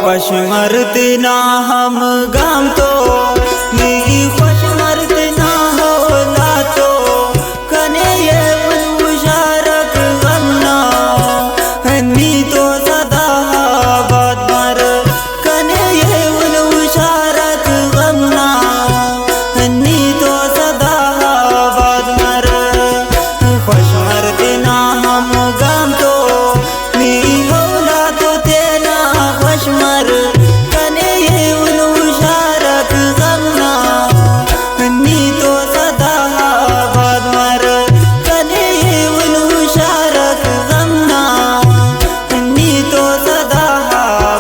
खुश मरते ना हम गम तो मेरी खुश मरते ना होला तो कने ये मुशारक गमना हन्नी तो सदा बात मर कने ये मुशारक गमना हन्नी तो सदा बात मर खुश मरते ना हम गम तो मेरी होला तो तेरा खुश मर कने ये मुशारक गमना हन्नी तो सदा बात मर कने ये मुशारक गमना हन्नी तो सदा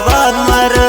बात मर।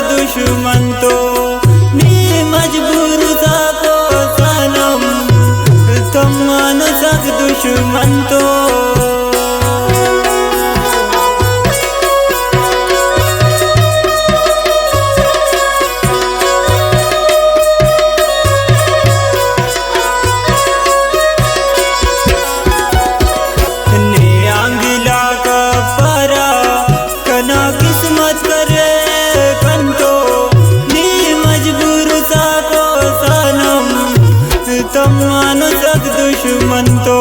दुश्मन तो नी मजबूर था तो सनम तुम मान सक दुश्मन तो दुश्मन तो